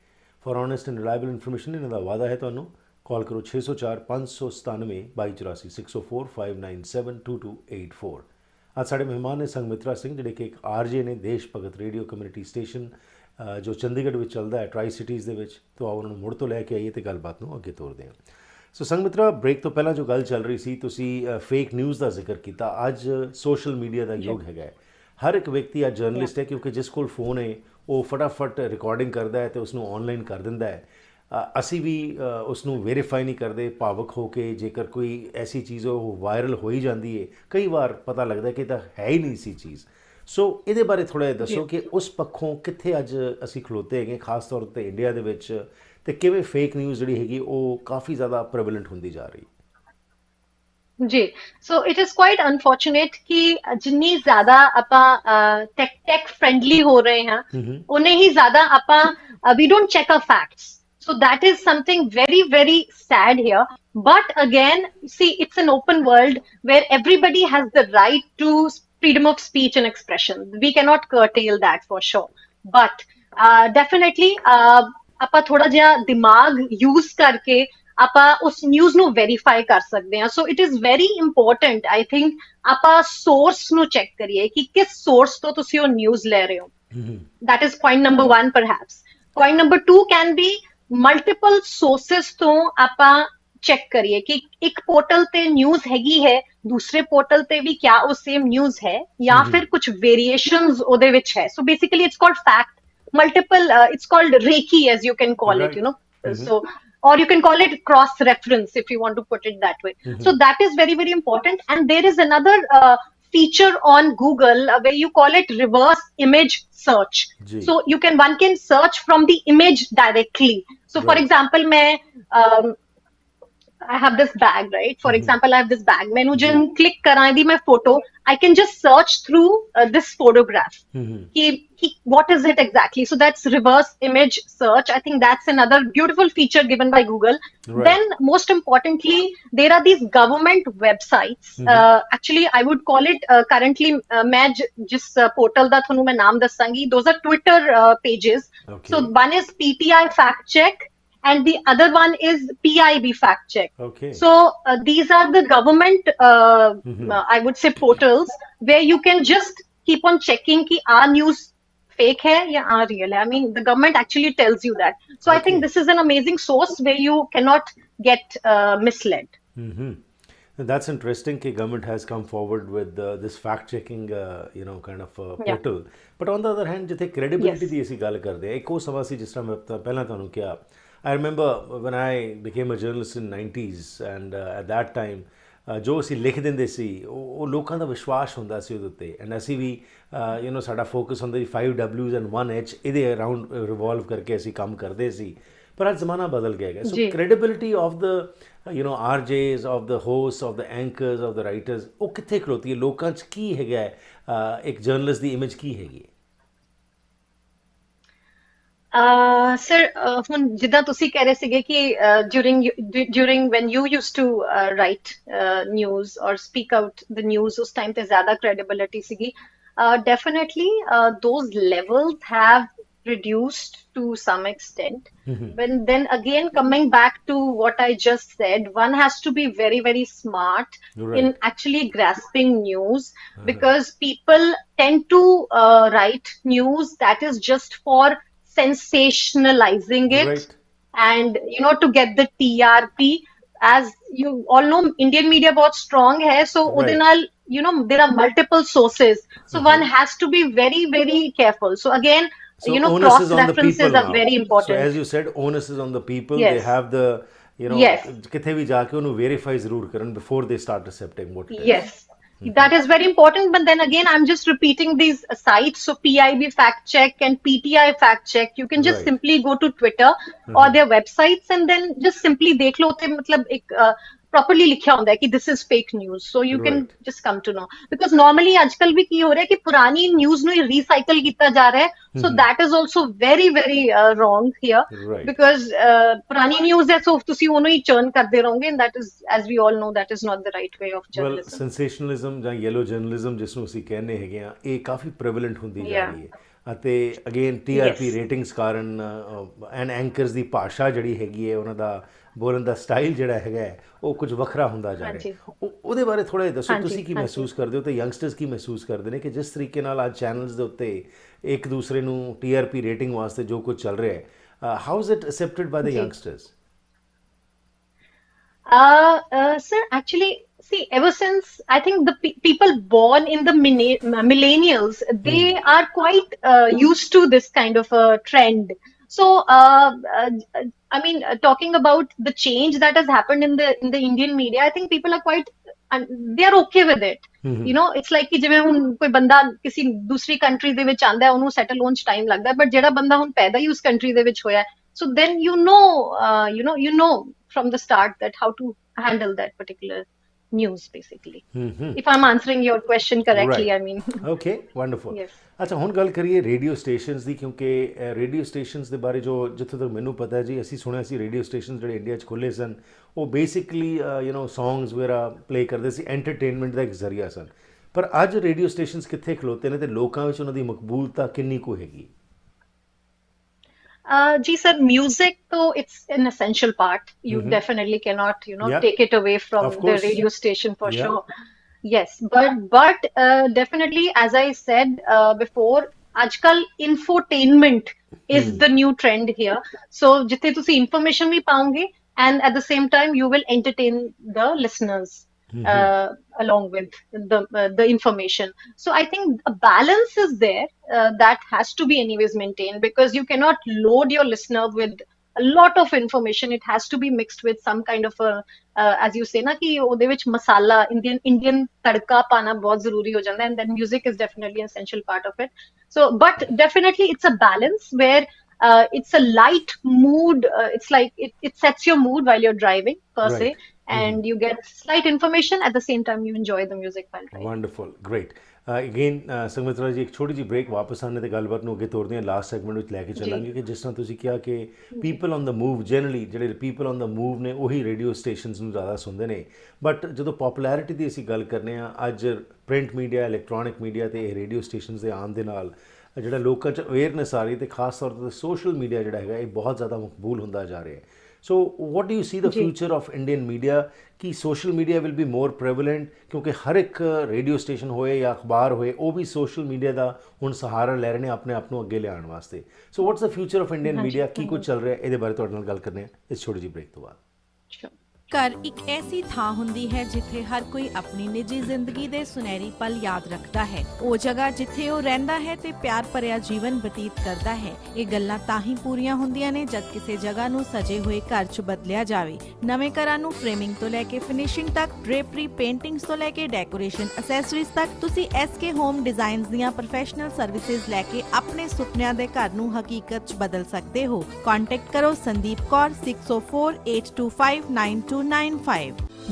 For honest and reliable information ਇਹਨਾਂ ਦਾ ਵਾਅਦਾ ਹੈ ਤੁਹਾਨੂੰ। ਕਾਲ ਕਰੋ 604-597-2284 604-597-2284। ਅੱਜ ਸਾਡੇ ਮਹਿਮਾਨ ਨੇ ਸੰਗਮਿਤਰਾ ਸਿੰਘ, ਜਿਹੜੇ ਕਿ ਇੱਕ RJ ਨੇ ਦੇਸ਼ ਭਗਤ ਰੇਡੀਓ ਕਮਿਊਨਿਟੀ ਸਟੇਸ਼ਨ ਜੋ ਚੰਡੀਗੜ੍ਹ ਵਿੱਚ ਚੱਲਦਾ ਹੈ, ਟਰਾਈ ਸਿਟੀਜ਼ ਦੇ ਵਿੱਚ। ਤਾਂ ਉਹਨਾਂ ਨੂੰ ਮੁੜ ਤੋਂ ਲੈ ਕੇ ਆਈਏ ਅਤੇ ਗੱਲਬਾਤ ਨੂੰ ਅੱਗੇ ਤੋਰਦੇ ਹਾਂ। ਸੋ ਸੰਗਮਿਤਰਾ, ਬ੍ਰੇਕ ਤੋਂ ਪਹਿਲਾਂ ਜੋ ਗੱਲ ਚੱਲ ਰਹੀ ਸੀ, ਤੁਸੀਂ ਫੇਕ ਨਿਊਜ਼ ਦਾ ਜ਼ਿਕਰ ਕੀਤਾ। ਅੱਜ ਸੋਸ਼ਲ ਮੀਡੀਆ ਦਾ ਯੁੱਗ ਹੈਗਾ ਹੈ। ਹਰ ਇੱਕ ਵਿਅਕਤੀ ਅੱਜ ਜਰਨਲਿਸਟ ਹੈ, ਕਿਉਂਕਿ ਜਿਸ ਕੋਲ ਫੋਨ ਹੈ ਉਹ ਫਟਾਫਟ ਰਿਕਾਰਡਿੰਗ ਕਰਦਾ ਹੈ ਅਤੇ ਉਸਨੂੰ ਔਨਲਾਈਨ ਕਰ ਦਿੰਦਾ ਹੈ। ਅਸੀਂ ਵੀ ਉਸਨੂੰ ਵੈਰੀਫਾਈ ਨਹੀਂ ਕਰਦੇ, ਭਾਵੁਕ ਹੋ ਕੇ। ਜੇਕਰ ਕੋਈ ਐਸੀ ਚੀਜ਼ ਉਹ ਵਾਇਰਲ ਹੋ ਹੀ ਜਾਂਦੀ ਹੈ, ਕਈ ਵਾਰ ਪਤਾ ਲੱਗਦਾ ਕਿ ਇਹ ਤਾਂ ਹੈ ਹੀ ਨਹੀਂ ਸੀ ਚੀਜ਼। ਸੋ ਇਹਦੇ ਬਾਰੇ ਥੋੜ੍ਹਾ ਜਿਹਾ ਦੱਸੋ ਕਿ ਉਸ ਪੱਖੋਂ ਕਿੱਥੇ ਅੱਜ ਅਸੀਂ ਖਲੋਤੇ ਹੈਗੇ, ਖਾਸ ਤੌਰ 'ਤੇ ਇੰਡੀਆ ਦੇ ਵਿੱਚ, ਤੇ ਕਿਵੇਂ ਫੇਕ ਨਿਊਜ਼ ਜਿਹੜੀ ਹੈਗੀ ਉਹ ਕਾਫੀ ਜ਼ਿਆਦਾ ਪ੍ਰੈਵਲੈਂਟ ਹੁੰਦੀ ਜਾ ਰਹੀ। ਜੀ, so it is quite unfortunate ਕਿ ਜਿੰਨੀ ਜ਼ਿਆਦਾ ਆਪਾਂ ਟੈਕ ਫ੍ਰੈਂਡਲੀ ਹੋ ਰਹੇ ਹਾਂ, ਉਨੇ ਹੀ ਜ਼ਿਆਦਾ ਆਪਾਂ we don't check our facts. So that is something very, very sad here. But again, see, it's an open world where everybody has the right to freedom of speech and expression. We cannot curtail that for sure. But definitely, ਆਪਾਂ ਥੋੜਾ ਜਿਹਾ ਦਿਮਾਗ use ਕਰਕੇ ਆਪਾਂ ਉਸ news ਨੂੰ verify ਕਰ ਸਕਦੇ ਹਾਂ। So it is very important, I think, ਆਪਾਂ ਸੋਰਸ ਨੂੰ ਚੈੱਕ ਕਰੀਏ ਕਿ ਕਿਸ ਸੋਰਸ ਤੋਂ ਤੁਸੀਂ ਉਹ ਨਿਊਜ਼ ਲੈ ਰਹੇ ਹੋ। That is point number 1 perhaps. Point number 2 can be multiple sources ਤੋਂ ਆਪਾਂ ਚੈੱਕ ਕਰੀਏ ਕਿ ਇੱਕ ਪੋਰਟਲ ਤੇ ਨਿਊਜ਼ ਹੈਗੀ ਹੈ, ਦੂਸਰੇ ਪੋਰਟਲ ਤੇ ਵੀ ਕਿਆ ਉਹ ਸੇਮ ਨਿਊਜ਼ ਹੈ ਜਾਂ ਫਿਰ ਕੁਝ ਵੇਰੀਏਸ਼ਨਸ ਉਹਦੇ ਵਿੱਚ ਹੈ। So basically it's called fact multiple it's called reiki, as you can call it, you know. So, or you can call it cross reference if you want to put it that way. So that is very, very important. And there is another feature on Google where you call it reverse image search. So one can search from the image directly. So for example, I have this bag, right? For example, I have this bag. Mainu jin click karan di main photo, I can just search through this photograph. What is it exactly? So that's reverse image search. I think that's another beautiful feature given by Google. Then most importantly, there are these government websites. Actually, I would call it currently, main jis portal da thonu main naam dassangi, those are Twitter pages. So one is PTI fact check, and the other one is PIB fact check. So these are the government, I would say, portals where you can just keep on checking ki our news fake hai ya our real hai. I mean, the government actually tells you that. So I think this is an amazing source where you cannot get misled. That's interesting that government has come forward with this fact checking kind of portal. But on the other hand, jithe credibility di ਅਸੀਂ ਗੱਲ ਕਰਦੇ ਹਾਂ, ਇੱਕ ਉਹ ਸਮਾਂ ਸੀ ਜਿਸ ਤਰ੍ਹਾਂ ਮੈਂ ਪਹਿਲਾਂ ਤੁਹਾਨੂੰ ਕਿਹਾ, I remember when I became a journalist in 90s, and at that time ਜੋ ਅਸੀਂ ਲਿਖ ਦਿੰਦੇ ਸੀ ਉਹ ਲੋਕਾਂ ਦਾ ਵਿਸ਼ਵਾਸ ਹੁੰਦਾ ਸੀ ਉਹਦੇ ਉੱਤੇ। ਐਂਡ ਅਸੀਂ ਵੀ ਸਾਡਾ ਫੋਕਸ ਹੁੰਦਾ ਸੀ 5 Ws and 1 H, ਇਹਦੇ ਅਰਾਊਂਡ ਰਿਵੋਲਵ ਕਰਕੇ ਅਸੀਂ ਕੰਮ ਕਰਦੇ ਸੀ। ਪਰ ਅੱਜ ਜ਼ਮਾਨਾ ਬਦਲ ਗਿਆ ਹੈ। So credibility of the RJs, of the host, of the anchors, of the writers, ਉਹ ਕਿੱਥੇ ਖਲੋਤੀ ਹੈ? ਲੋਕਾਂ 'ਚ ਕੀ ਹੈਗਾ, ਇੱਕ ਜਰਨਲਿਸਟ ਦੀ ਇਮੇਜ ਕੀ ਹੈਗੀ? ਸਰ, ਹੁਣ ਜਿੱਦਾਂ ਤੁਸੀਂ ਕਹਿ ਰਹੇ ਸੀਗੇ ਕਿ during when you used to write news or speak out the news, ਉਸ time ਤੇ ਜ਼ਿਆਦਾ credibility ਸੀਗੀ। Definitely those levels have reduced to some extent. But then again, coming back to what I just said, one has to be very, very smart in actually grasping news, because people tend to write news that is just for sensationalizing it and, you know, to get the TRP. As you all know, Indian media बहुत strong है, so ਉਹਦੇ ਨਾਲ, you know, there are multiple sources, so one has to be very, very careful. So again, so you know, onus cross is on the references people are now. very important. So as you said, onus is on the people. Yes. They have the, you know, Yes. ਕਿਥੇ ਵੀ ਜਾ ਕੇ ਉਹਨੂੰ verify ਜ਼ਰੂਰ ਕਰਨ before they start accepting what it is. Yes, that is very important. But then again, I'm just repeating these sites. So PIB fact check and PTI fact check. You can just simply go to Twitter or their websites and then just simply देख लो, ते मतलब एक properly लिखा होता है कि this is fake news, so you can just come to know. Because normally आजकल भी की हो रहा है कि पुरानी news ਨੂੰ recycle ਕੀਤਾ जा रहा है, so that is also very, very wrong here. Because पुरानी news है, so ਤੁਸੀਂ ਉਹਨੂੰ ਹੀ churn ਕਰਦੇ ਰਹੋਗੇ, and that is, as we all know, that is not the right way of journalism. Well, sensationalism ਜਾਂ yellow journalism ਜਿਸ ਨੂੰ ਅਸੀਂ ਕਹਿੰਦੇ ਹੈਗੇ ਆ, ਇਹ ਕਾਫੀ prevalent ਹੁੰਦੀ ਜਾ ਰਹੀ ਹੈ, ਅਤੇ ਅਗੇਨ TRP ਰੇਟਿੰਗਸ ਕਾਰਨ ਐਂਡ ਐਂਕਰਸ ਦੀ ਭਾਸ਼ਾ ਜਿਹੜੀ ਹੈਗੀ ਹੈ, ਉਹਨਾਂ ਦਾ ਬੋਲਣ ਦਾ ਸਟਾਈਲ ਜਿਹੜਾ ਹੈਗਾ ਉਹ ਕੁਝ ਵੱਖਰਾ ਹੁੰਦਾ ਜਾ ਰਿਹਾ। ਉਹਦੇ ਬਾਰੇ ਥੋੜ੍ਹਾ ਜਿਹਾ ਦੱਸੋ, ਤੁਸੀਂ ਕੀ ਮਹਿਸੂਸ ਕਰਦੇ ਹੋ ਤੇ ਯੰਗਸਟਰਸ ਕੀ ਮਹਿਸੂਸ ਕਰਦੇ ਨੇ ਕਿ ਜਿਸ ਤਰੀਕੇ ਨਾਲ ਅੱਜ ਚੈਨਲਸ ਦੇ ਉੱਤੇ ਇੱਕ ਦੂਸਰੇ ਨੂੰ TRP ਰੇਟਿੰਗ ਵਾਸਤੇ ਜੋ ਕੁਝ ਚੱਲ ਰਿਹਾ ਹੈ, how is it accepted by the youngsters? Sir, actually, see, ever since I think the people born in the millennials, they are quite used to this kind of a trend. So, I mean, talking about the change that has happened in the Indian media, I think people are quite, they are okay with it. You know, it's like कि जिਵੇਂ ਹੁਣ ਕੋਈ ਬੰਦਾ ਕਿਸੇ ਦੂਸਰੀ country ਦੇ ਵਿੱਚ ਆਂਦਾ ਹੈ, ਉਹਨੂੰ ਸੈਟਲ ਹੋਣ 'ਚ ਟਾਈਮ ਲੱਗਦਾ, ਬਟ ਜਿਹੜਾ ਬੰਦਾ ਹੁਣ ਪੈਦਾ ਹੀ ਉਸ ਕੰਟਰੀ ਦੇ ਵਿੱਚ ਹੋਇਆ, so then you know from the start that how to handle that particular news, basically. If I'm answering your question correctly, I mean. Okay, wonderful. Yes. ਅੱਛਾ, ਹੁਣ ਗੱਲ ਕਰੀਏ ਰੇਡੀਓ ਸਟੇਸ਼ਨਸ ਦੀ, ਕਿਉਂਕਿ ਰੇਡੀਓ ਸਟੇਸ਼ਨਸ ਦੇ ਬਾਰੇ ਜੋ ਜਿੱਥੋਂ ਤੱਕ ਮੈਨੂੰ ਪਤਾ ਜੀ, ਅਸੀਂ ਸੁਣਿਆ ਸੀ ਰੇਡੀਓ ਸਟੇਸ਼ਨ ਜਿਹੜੇ ਇੰਡੀਆ 'ਚ ਖੁੱਲ੍ਹੇ ਸਨ, ਉਹ ਬੇਸਿਕਲੀ ਯੂ ਨੋ ਸੌਂਗਸ ਵਗੈਰਾ ਪਲੇ ਕਰਦੇ ਸੀ, ਐਂਟਰਟੇਨਮੈਂਟ ਦਾ ਇੱਕ ਜ਼ਰੀਆ ਸਨ। ਪਰ ਅੱਜ ਰੇਡੀਓ ਸਟੇਸ਼ਨਸ ਕਿੱਥੇ ਖਲੋਤੇ ਨੇ ਤੇ ਲੋਕਾਂ ਵਿੱਚ ਉਹਨਾਂ ਦੀ ਮਕਬੂਲਤਾ ਕਿੰਨੀ ਕੁ ਹੈਗੀ? Ji sir, music though, it's an essential part. You definitely cannot, you know, take it away from the radio station for sure. Yes, but definitely, as I said before, ajkal infotainment is the new trend here. So jithe tusi information bhi paonge, and at the same time you will entertain the listeners along with the information. So I think a balance is there that has to be anyways maintained, because you cannot load your listener with a lot of information. It has to be mixed with some kind of a as you say na ki ਉਹਦੇ ਵਿੱਚ masala, Indian ਤੜਕਾ ਪਾਣਾ ਬਹੁਤ ਜ਼ਰੂਰੀ ਹੋ ਜਾਂਦਾ, and then music is definitely an essential part of it. So but definitely it's a balance where it's a light mood, it's like it sets your mood while you're driving per se, and you get slight information, at the same time you enjoy the music while driving. Wonderful, great. Again Sanghamitra ji, ਇੱਕ ਛੋਟੀ ਜਿਹੀ break, ਵਾਪਸ ਆਉਣੇ ਤੇ ਗੱਲਬਾਤ ਨੂੰ ਅੱਗੇ ਤੋਰਦੇ ਹਾਂ, ਲਾਸਟ ਸੈਗਮੈਂਟ ਵਿੱਚ ਲੈ ਕੇ ਚੱਲਾਂਗੇ ਕਿ ਜਿਸ ਤਰ੍ਹਾਂ ਤੁਸੀਂ ਕਿਹਾ ਕਿ people on the move, generally ਜਿਹੜੇ ਪੀਪਲ ਔਨ ਦਾ ਮੂਵ ਨੇ ਉਹੀ ਰੇਡੀਓ ਸਟੇਸ਼ਨਸ ਨੂੰ ਜ਼ਿਆਦਾ ਸੁਣਦੇ ਨੇ, ਬਟ ਜਦੋਂ ਪੋਪੂਲੈਰਿਟੀ ਦੀ ਅਸੀਂ ਗੱਲ ਕਰਨੇ ਹਾਂ, ਅੱਜ ਪ੍ਰਿੰਟ ਮੀਡੀਆ, ਇਲੈਕਟ੍ਰੋਨਿਕ ਮੀਡੀਆ ਅਤੇ ਇਹ ਰੇਡੀਓ ਸਟੇਸ਼ਨਸ ਦੇ ਆਉਣ ਦੇ ਨਾਲ ਜਿਹੜਾ ਲੋਕਾਂ 'ਚ ਅਵੇਅਰਨੈਸ ਆ ਰਹੀ, ਅਤੇ ਖਾਸ ਤੌਰ 'ਤੇ ਸੋਸ਼ਲ ਮੀਡੀਆ ਜਿਹੜਾ ਹੈਗਾ ਇਹ ਬਹੁਤ ਜ਼ਿਆਦਾ ਮਕਬੂਲ ਹੁੰਦਾ ਜਾ ਰਿਹਾ ਹੈ। So what do you see the future of Indian media? कि social media will be more prevalent, क्योंकि हर एक रेडियो स्टेशन होए या अखबार होए वो भी social media ਦਾ ਹੁਣ ਸਹਾਰਾ ਲੈ ਰਹੇ ਨੇ ਆਪਣੇ ਆਪ ਨੂੰ ਅੱਗੇ ਲਿਆਉਣ ਵਾਸਤੇ। So what's the future of Indian media? ਕੀ ਕੁਝ ਚੱਲ ਰਿਹਾ ਇਹਦੇ ਬਾਰੇ ਤੁਹਾਡੇ ਨਾਲ ਗੱਲ ਕਰਨੇ ਆ ਇਸ ਛੋਟੀ ਜਿਹੀ ਬ੍ਰੇਕ ਤੋਂ ਬਾਅਦ। ਘਰ ਇੱਕ ਐਸੀ ਥਾਂ ਹੁੰਦੀ ਹੈ ਜਿੱਥੇ ਹਰ ਕੋਈ ਆਪਣੀ ਨਿੱਜੀ ਜ਼ਿੰਦਗੀ ਦੇ ਸੁਨਹਿਰੀ ਪਲ ਯਾਦ ਰੱਖਦਾ ਹੈ। ਉਹ ਜਗ੍ਹਾ ਜਿੱਥੇ ਉਹ ਰਹਿੰਦਾ ਹੈ ਤੇ ਪਿਆਰ ਭਰਿਆ ਜੀਵਨ ਬਤੀਤ ਕਰਦਾ ਹੈ। ਇਹ ਗੱਲਾਂ ਤਾਂ ਹੀ ਪੂਰੀਆਂ ਹੁੰਦੀਆਂ ਨੇ ਜਦ ਕਿਸੇ ਜਗ੍ਹਾ ਨੂੰ ਸਜੇ ਹੋਏ ਘਰ 'ਚ ਬਦਲਿਆ ਜਾਵੇ। ਨਵੇਂ ਘਰਾਂ ਨੂੰ ਫਰੇਮਿੰਗ ਤੋਂ ਲੈ ਕੇ ਫਿਨਿਸ਼ਿੰਗ ਤੱਕ, ਡ੍ਰੇਪਰੀ, ਪੇਂਟਿੰਗਸ ਤੋਂ ਲੈ ਕੇ ਡੈਕੋਰੇਸ਼ਨ ਅਸੈਸਰੀਜ਼ ਤੱਕ, ਤੁਸੀਂ SK ਹੋਮ ਡਿਜ਼ਾਈਨਸ ਦੀਆਂ ਪ੍ਰੋਫੈਸ਼ਨਲ ਸਰਵਿਸਿਜ਼ ਲੈ ਕੇ ਆਪਣੇ ਸੁਪਨਿਆਂ ਦੇ ਘਰ ਨੂੰ ਹਕੀਕਤ 'ਚ ਬਦਲ ਸਕਦੇ ਹੋ। ਕੰਟੈਕਟ ਕਰੋ ਸੰਦੀਪ ਕੌਰ 6048259295।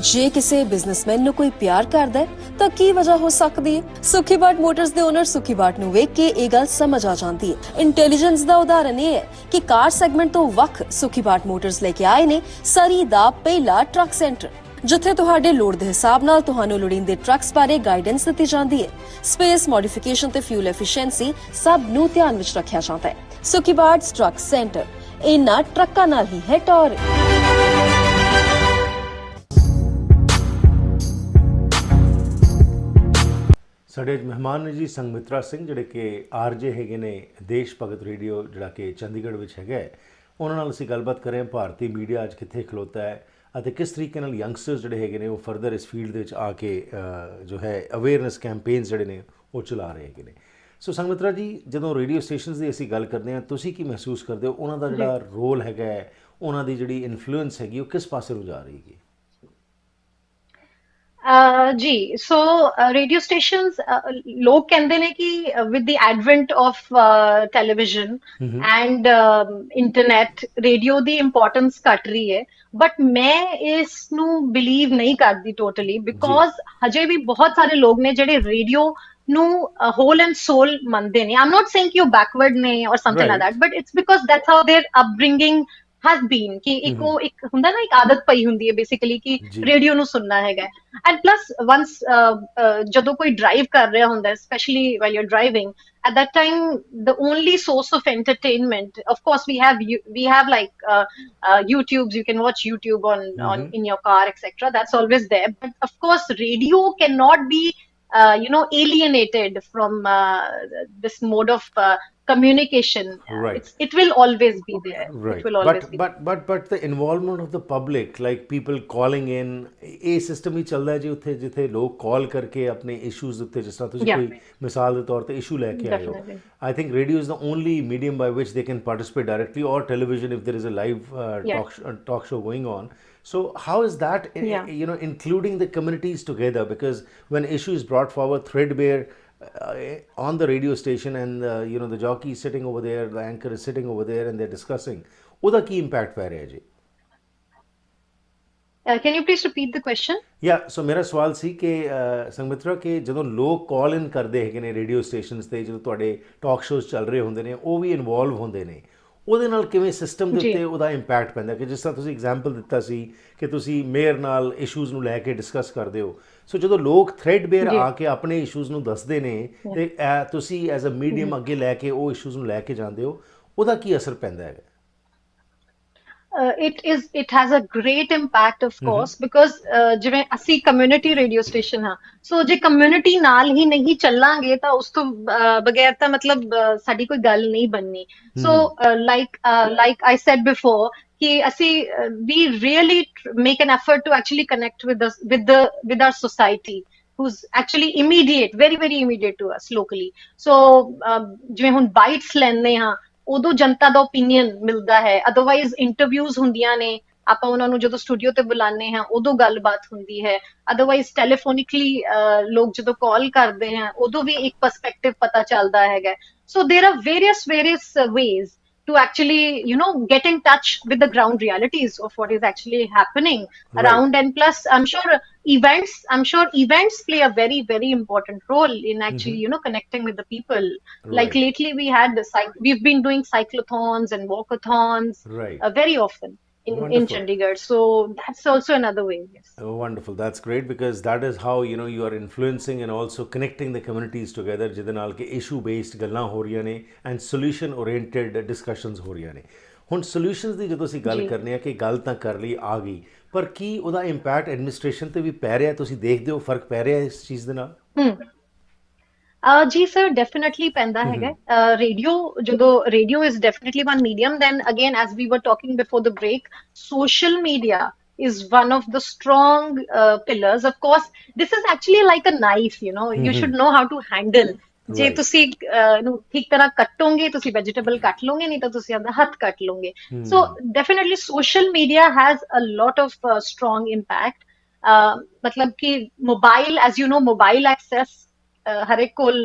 ਜੇ ਕਿਸੇ ਬਿਜ਼ਨਸਮੈਨ ਨੂੰ ਕੋਈ ਪਿਆਰ ਕਰਦਾ ਹੈ ਤਾਂ ਕੀ ਵਜ੍ਹਾ ਹੋ ਸਕਦੀ ਹੈ? ਸੁਖੀ ਬਾਟ ਮੋਟਰਸ ਦੇ ਓਨਰ ਸੁਖੀ ਬਾਟ ਨੂੰ ਵੇਖ ਕੇ ਇਹ ਗੱਲ ਸਮਝ ਆ ਜਾਂਦੀ ਹੈ। ਇੰਟੈਲੀਜੈਂਸ ਦਾ ਉਦਾਹਰਨ ਇਹ ਹੈ ਕਿ ਕਾਰ ਸੈਗਮੈਂਟ ਤੋਂ ਵੱਖ ਸੁਖੀ ਬਾਟ ਮੋਟਰਸ ਲੈ ਕੇ ਆਏ ਨੇ ਸਰੀ ਦਾ ਪਹਿਲਾ ਟਰੱਕ ਸੈਂਟਰ, ਜਿੱਥੇ ਤੁਹਾਡੇ ਲੋੜ ਦੇ ਹਿਸਾਬ ਨਾਲ ਤੁਹਾਨੂੰ ਲੋੜੀਂਦੇ ਟਰੱਕਸ ਬਾਰੇ ਗਾਈਡੈਂਸ ਦਿੱਤੀ ਜਾਂਦੀ ਹੈ। ਸਪੇਸ, ਮੋਡੀਫਿਕੇਸ਼ਨ ਤੇ ਫਿਊਲ ਐਫੀਸ਼ੀਐਂਸੀ ਸਭ ਨੂੰ ਧਿਆਨ ਵਿੱਚ ਰੱਖਿਆ ਜਾਂਦਾ ਹੈ। ਸੁਖੀਬਾਟ ਟਰੱਕ ਸੈਂਟਰ, ਇਹਨਾਂ ਟਰੱਕਾਂ ਨਾਲ ਹੀ ਹੈ ਟੌਰ। ਸਾਡੇ ਮਹਿਮਾਨ ਨੇ ਜੀ ਸੰਗਮਿਤਰਾ ਸਿੰਘ, ਜਿਹੜੇ ਕਿ ਆਰਜੇ ਹੈਗੇ ਨੇ ਦੇਸ਼ ਭਗਤ ਰੇਡੀਓ, ਜਿਹੜਾ ਕਿ ਚੰਡੀਗੜ੍ਹ ਵਿੱਚ ਹੈਗਾ। ਉਹਨਾਂ ਨਾਲ ਅਸੀਂ ਗੱਲਬਾਤ ਕਰ ਰਹੇ ਹਾਂ ਭਾਰਤੀ ਮੀਡੀਆ ਅੱਜ ਕਿੱਥੇ ਖਲੋਤਾ ਹੈ ਅਤੇ ਕਿਸ ਤਰੀਕੇ ਨਾਲ ਯੰਗਸਟਰਸ ਜਿਹੜੇ ਹੈਗੇ ਨੇ ਉਹ ਫਰਦਰ ਇਸ ਫੀਲਡ ਦੇ ਵਿੱਚ ਆ ਕੇ ਜੋ ਹੈ ਅਵੇਅਰਨੈਸ ਕੈਂਪੇਨਸ ਜਿਹੜੇ ਨੇ ਉਹ ਚਲਾ ਰਹੇ ਹੈਗੇ ਨੇ। ਸੋ ਸੰਗਮਿਤਰਾ ਜੀ, ਜਦੋਂ ਰੇਡੀਓ ਸਟੇਸ਼ਨਸ ਦੀ ਅਸੀਂ ਗੱਲ ਕਰਦੇ ਹਾਂ, ਤੁਸੀਂ ਕੀ ਮਹਿਸੂਸ ਕਰਦੇ ਹੋ ਉਹਨਾਂ ਦਾ ਜਿਹੜਾ ਰੋਲ ਹੈਗਾ ਹੈ, ਉਹਨਾਂ ਦੀ ਜਿਹੜੀ ਇਨਫਲੂਐਂਸ ਹੈਗੀ ਉਹ ਕਿਸ ਪਾਸੇ ਨੂੰ ਜਾ ਰਹੀ ਹੈਗੀ? ਜੀ, ਸੋ ਰੇਡੀਓ ਸਟੇਸ਼ਨਸ, ਲੋਕ ਕਹਿੰਦੇ ਨੇ ਕਿ with the advent of television and internet, radio ਦੀ ਇੰਪੋਰਟੈਂਸ ਘਟ ਰਹੀ ਹੈ। ਬਟ ਮੈਂ ਇਸ ਨੂੰ ਬਿਲੀਵ ਨਹੀਂ ਕਰਦੀ ਟੋਟਲੀ, ਬਿਕੋਜ਼ ਹਜੇ ਵੀ ਬਹੁਤ ਸਾਰੇ ਲੋਕ ਨੇ ਜਿਹੜੇ ਰੇਡੀਓ ਨੂੰ ਹੋਲ ਐਂਡ ਸੋਲ ਮੰਨਦੇ ਨੇ। ਆਮ ਨੋਟ ਸੇਇੰਗ ਕਿ ਉਹ ਬੈਕਵਰਡ ਨੇ or something like that, but it's because that's how their upbringing has been, ਕਿ ਇੱਕ ਹੁੰਦਾ ਨਾ, ਇੱਕ ਆਦਤ ਪਈ ਹੁੰਦੀ ਹੈ ਬੇਸਿਕਲੀ ਕਿ ਰੇਡੀਓ ਨੂੰ ਸੁਣਨਾ ਹੈਗਾ। ਐਂਡ ਪਲੱਸ ਵੰਸ ਜਦੋਂ ਕੋਈ ਡਰਾਈਵ ਕਰ ਰਿਹਾ ਹੁੰਦਾ, specially while you are driving, at that time the only source of entertainment, of course we have like YouTubes, you can watch YouTube on in your car, etc. That's always there, but of course radio cannot be alienated from this mode of communication. Right. It will always be there. Right. It will always be but the involvement of the public, like people calling in, ਇਹ system ਹੀ ਚੱਲਦਾ ਹੈ ਜੀ ਉੱਥੇ, ਜਿੱਥੇ ਲੋਕ ਕਾਲ ਕਰਕੇ ਆਪਣੇ issues ਉੱਤੇ, ਜਿਸ ਤਰ੍ਹਾਂ ਤੁਸੀਂ ਕੋਈ ਮਿਸਾਲ ਦੇ ਤੌਰ ਤੇ ਇਸ਼ੂ ਲੈ ਕੇ ਆਏ ਹੋ। I think radio is the only medium by which they can participate directly, or television if there is a live talk show going on. So how is that including the communities together? Because when issue is brought forward threadbare on the radio station, and the jockey is sitting over there, the anchor is sitting over there, and they're discussing, ਉਹਦਾ ਕੀ impact ਪੈ ਰਿਹਾ ਜੀ? Can you please repeat the question? ਸੋ ਮੇਰਾ ਸਵਾਲ ਸੀ ਕਿ ਸੰਗਮਿਤਰਾ, ਕਿ ਜਦੋਂ ਲੋਕ ਕਾਲ ਇਨ ਕਰਦੇ ਹੈਗੇ ਨੇ ਰੇਡੀਓ ਸਟੇਸ਼ਨਸ ਤੇ, ਜਦੋਂ ਤੁਹਾਡੇ ਟਾਕ ਸ਼ੋਜ਼ ਚੱਲ ਰਹੇ ਹੁੰਦੇ ਨੇ, ਉਹ ਵੀ ਇਨਵੋਲਵ ਹੁੰਦੇ ਨੇ, ਉਹਦੇ ਨਾਲ ਕਿਵੇਂ ਸਿਸਟਮ ਦੇ ਉੱਤੇ ਉਹਦਾ ਇੰਪੈਕਟ ਪੈਂਦਾ? ਕਿ ਜਿਸ ਤਰ੍ਹਾਂ ਤੁਸੀਂ ਐਗਜ਼ਾਮਪਲ ਦਿੱਤਾ ਸੀ ਕਿ ਤੁਸੀਂ ਮੇਅਰ ਨਾਲ ਇਸ਼ੂਜ਼ ਨੂੰ ਲੈ ਕੇ ਡਿਸਕਸ ਕਰਦੇ ਹੋ, ਸੋ ਜਦੋਂ ਲੋਕ ਥ੍ਰੈਡਬੇਅਰ ਆ ਕੇ ਆਪਣੇ ਇਸ਼ੂਜ਼ ਨੂੰ ਦੱਸਦੇ ਨੇ ਤੇ ਤੁਸੀਂ ਐਜ਼ ਅ ਮੀਡੀਅਮ ਅੱਗੇ ਲੈ ਕੇ ਉਹ ਇਸ਼ੂਜ਼ ਨੂੰ ਲੈ ਕੇ ਜਾਂਦੇ ਹੋ, ਉਹਦਾ ਕੀ ਅਸਰ ਪੈਂਦਾ ਹੈਗਾ? It has a great impact, of course, because ਜਿਵੇਂ ਅਸੀਂ ਕਮਿਊਨਿਟੀ ਰੇਡੀਓ ਸਟੇਸ਼ਨ ਹਾਂ, ਸੋ ਜੇ ਕਮਿਊਨਿਟੀ ਨਾਲ ਹੀ ਨਹੀਂ ਚੱਲਾਂਗੇ ਤਾਂ ਉਸ ਤੋਂ ਬਗੈਰ ਤਾਂ ਮਤਲਬ ਸਾਡੀ ਕੋਈ ਗੱਲ ਨਹੀਂ ਬਣਨੀ। ਸੋ like I said before, ਕਿ ਅਸੀਂ we really make an effort to actually connect with our society, who's actually immediate, very very immediate to us locally. So ਜਿਵੇਂ ਹੁਣ ਬਾਈਟਸ ਲੈਂਦੇ ਹਾਂ, ਉਦੋਂ ਜਨਤਾ ਦਾ ਓਪੀਨੀਅਨ ਮਿਲਦਾ ਹੈ। ਅਦਰਵਾਈਜ਼ ਇੰਟਰਵਿਊਜ਼ ਹੁੰਦੀਆਂ ਨੇ, ਆਪਾਂ ਉਹਨਾਂ ਨੂੰ ਜਦੋਂ ਸਟੂਡੀਓ ਤੇ ਬੁਲਾਉਂਦੇ ਹਾਂ ਉਦੋਂ ਗੱਲਬਾਤ ਹੁੰਦੀ ਹੈ। ਅਦਰਵਾਈਜ਼ ਟੈਲੀਫੋਨਿਕਲੀ ਲੋਕ ਜਦੋਂ ਕਾਲ ਕਰਦੇ हैं ਉਦੋਂ ਵੀ ਇੱਕ ਪਰਸਪੈਕਟਿਵ ਪਤਾ ਚੱਲਦਾ ਹੈਗਾ। So there are various ways to actually get in touch with the ground realities of what is actually happening around. And plus I'm sure events play a very very important role in actually connecting with the people. Like lately we've been doing cyclothons and walkathons very often in Chandigarh, so that's also another way. Yes. Oh, wonderful. That's great, because that is how you are influencing and also connecting the communities together, ਜਿਹਦੇ ਨਾਲ ਕਿ issue based ਗੱਲਾਂ ਹੋ ਰਹੀਆਂ ਨੇ and solution oriented discussions ਹੋ ਰਹੀਆਂ ਨੇ। ਹੁਣ solutions ਦੀ ਜਦੋਂ ਅਸੀਂ ਗੱਲ ਕਰਨੇ ਆ, ਕਿ ਗੱਲ ਤਾਂ ਕਰ ਲਈ ਆ ਗਈ, ਪਰ ਕੀ ਉਹਦਾ ਇੰਪੈਕਟ ਐਡਮਿਨਿਸਟ੍ਰੇਸ਼ਨ ਤੇ ਵੀ ਪੈ ਰਿਹਾ? ਤੁਸੀਂ ਦੇਖਦੇ ਹੋ ਫਰਕ ਪੈ ਰਿਹਾ ਇਸ ਚੀਜ਼ ਦੇ ਨਾਲ? ਜੀ ਸਰ, ਡੈਫੀਨਿਟਲੀ ਪੈਂਦਾ ਹੈਗਾ। Radio is definitely one medium. Then again, as we were talking before the break, social media is one of the strong pillars. Of course, this is actually like a knife, you should know how to handle. ਜੇ ਤੁਸੀਂ ਇਹਨੂੰ ਠੀਕ ਤਰ੍ਹਾਂ ਕੱਟੋਗੇ, ਤੁਸੀਂ vegetable ਕੱਟ ਲੋਗੇ, ਨਹੀਂ ਤਾਂ ਤੁਸੀਂ ਆਪਣਾ ਹੱਥ ਕੱਟ ਲੋਗੇ। So definitely social media has a lot of strong impact. ਮਤਲਬ ਕਿ mobile, as you know, mobile access ਹਰ ਇੱਕ ਕੋਲ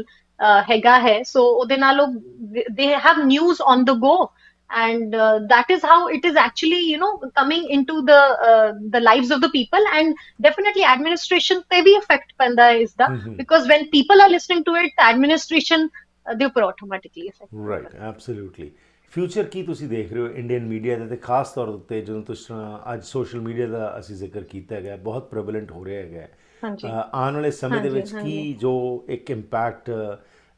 ਹੈਗਾ ਹੈ। ਸੋ ਉਹਦੇ ਨਾਲ ਉਹ they have news on the go, and that is how it is actually coming into the lives of the people. And definitely administration ਤੇ ਵੀ effect ਪੈਂਦਾ ਹੈ ਇਸ ਦਾ, because when people are listening to it, the administration ਦੇ ਉੱਪਰ automatically effect ਪੈਂਦਾ। Right, absolutely. Future ਕੀ ਤੁਸੀਂ ਦੇਖ ਰਹੇ ਹੋ ਇੰਡੀਅਨ ਮੀਡੀਆ ਦਾ, ਤੇ ਖਾਸ ਤੌਰ ਉੱਤੇ ਜਦੋਂ ਤੁਸੀਂ ਅੱਜ ਸੋਸ਼ਲ ਮੀਡੀਆ ਦਾ ਅਸੀਂ ਜ਼ਿਕਰ ਕੀਤਾ ਹੈਗਾ, ਬਹੁਤ ਪ੍ਰੈਵਲੈਂਟ ਹੋ ਰਿਹਾ ਹੈਗਾ, ਆਉਣ ਵਾਲੇ ਸਮੇਂ ਦੇ ਵਿੱਚ ਕੀ ਜੋ ਇੱਕ ਇੰਪੈਕਟ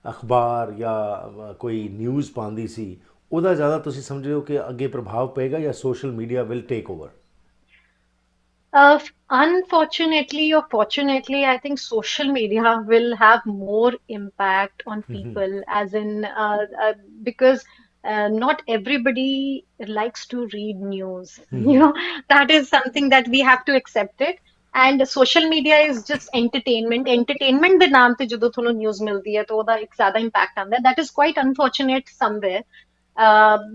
ਅਖਬਾਰ ਜਾਂ ਕੋਈ ਨਿਊਜ਼ ਪਾਉਂਦੀ ਸੀ, ਉਹਦਾ ਜ਼ਿਆਦਾ ਤੁਸੀਂ ਸਮਝਦੇ ਹੋ ਕਿ ਅੱਗੇ ਪ੍ਰਭਾਵ ਪਏਗਾ ਜਾਂ social media will take over? Unfortunately or fortunately, I think social media will have more impact on people, as in because not everybody likes to read news. You know, that is something that we have to accept it. And social media is just entertainment. Entertainment ਦੇ ਨਾਮ ਤੇ ਜਦੋਂ ਤੁਹਾਨੂੰ news ਮਿਲਦੀ ਹੈ ਤਾਂ ਉਹਦਾ ਇੱਕ ਜ਼ਿਆਦਾ ਇੰਪੈਕਟ ਆਉਂਦਾ ਹੈ. That is quite unfortunate somewhere.